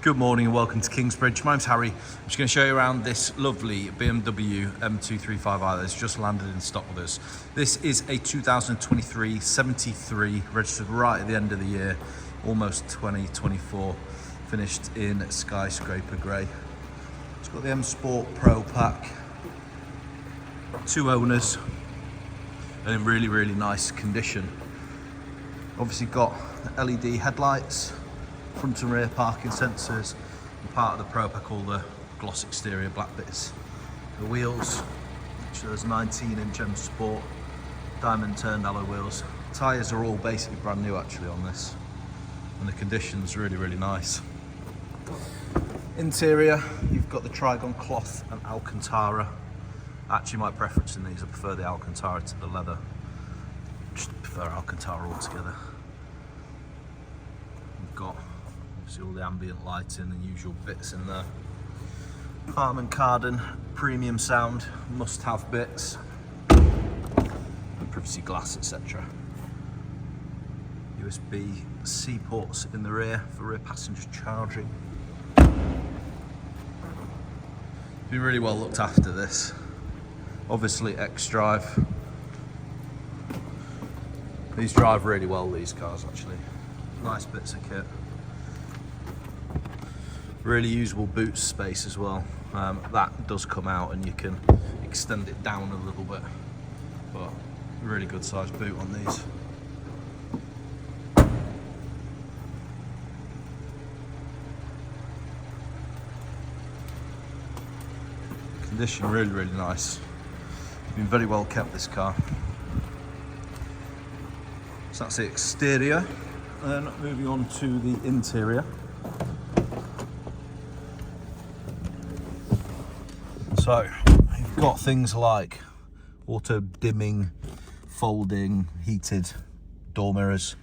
Good morning and welcome to Kingsbridge. My name's Harry. I'm just going to show you around this lovely BMW M235i that's just landed in stock with us. This is a 2023 73, registered right at the end of the year, almost 2024, finished in Skyscraper Grey. It's got the M Sport Pro Pack, 2 owners, and in really nice condition. Obviously got LED headlights, front and rear parking sensors, and part of the Pro Pack, all the gloss exterior black bits. The wheels, which there's 19-inch M Sport diamond turned alloy wheels. Tyres are all basically brand new actually on this, and the condition's really nice. Interior, you've got the Trigon Cloth and Alcantara. Actually, my preference in these, I prefer the Alcantara to the leather. Just prefer Alcantara altogether. We've got obviously all the ambient lighting and usual bits in there. Harman Kardon, premium sound, must-have bits, and privacy glass, etc. USB-C ports in the rear for rear passenger charging. Been really well looked after this. Obviously Xdrive. These drive really well, these cars actually. Nice bits of kit. Really usable boot space as well. That does come out and you can extend it down a little bit, but really good sized boot on these. Condition really nice. Been very well kept, this car. So that's the exterior. Then moving on to the interior. So you've got things like auto dimming, folding, heated door mirrors,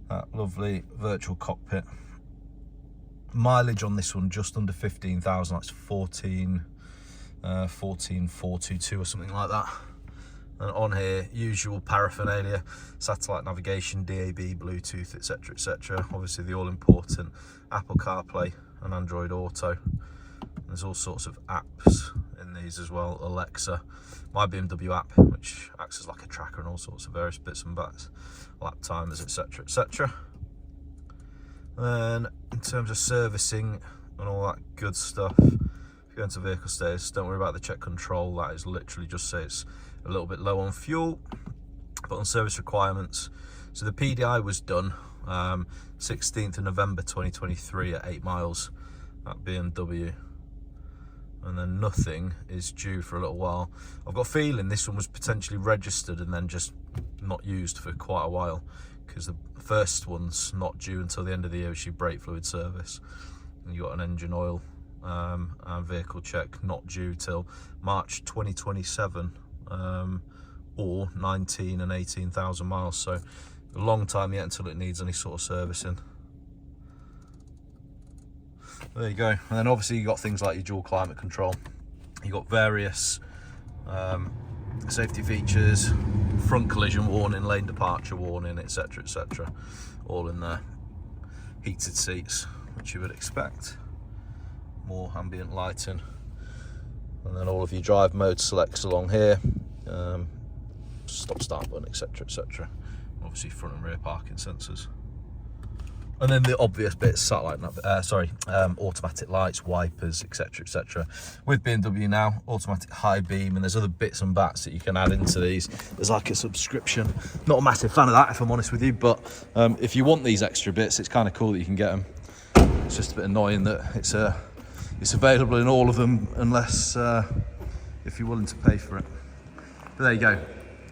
that lovely virtual cockpit. Mileage on this one just under 15,000, that's 14,422 or something like that. And on here, usual paraphernalia, satellite navigation, DAB, Bluetooth, etc. Obviously the all-important Apple CarPlay and Android Auto. There's all sorts of apps in these as well. Alexa, my BMW app, which acts as like a tracker and all sorts of various bits and bats, lap timers, etc. And in terms of servicing and all that good stuff, if you go into vehicle status, don't worry about the check control. That is literally just say it's a little bit low on fuel. But on service requirements, so the PDI was done 16th of November 2023 at 8 miles at BMW, and then nothing is due for a little while. I've got a feeling this one was potentially registered and then just not used for quite a while, because the first one's not due until the end of the year, which is your brake fluid service. And you got an engine oil and vehicle check not due till March 2027, or 19 and 18,000 miles. So a long time yet until it needs any sort of servicing. There you go. And then obviously you got things like your dual climate control. You got various safety features, front collision warning, lane departure warning, etc. all in there. Heated seats, which you would expect. More ambient lighting, and then all of your drive mode selects along here, stop start button, etc. Obviously front and rear parking sensors, and then the obvious bits, satellite automatic lights, wipers, etc. With BMW now, automatic high beam, and there's other bits and bats that you can add into these. There's like a subscription. Not a massive fan of that, if I'm honest with you, but if you want these extra bits, it's kind of cool that you can get them. It's just a bit annoying that it's available in all of them, unless if you're willing to pay for it. But there you go.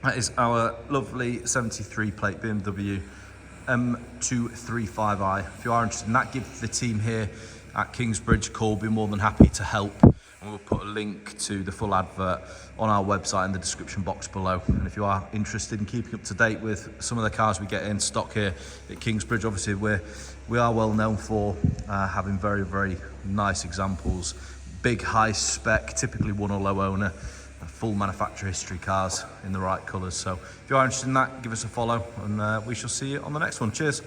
That is our lovely 73 plate BMW M235i. If you are interested in that, give the team here at Kingsbridge a call. Be more than happy to help. And we'll put a link to the full advert on our website in the description box below. And if you are interested in keeping up to date with some of the cars we get in stock here at Kingsbridge, obviously we are well known for having very nice examples, big high spec, typically one or low owner, full manufacturer history cars in the right colours. So if you are interested in that, give us a follow, and we shall see you on the next one. Cheers.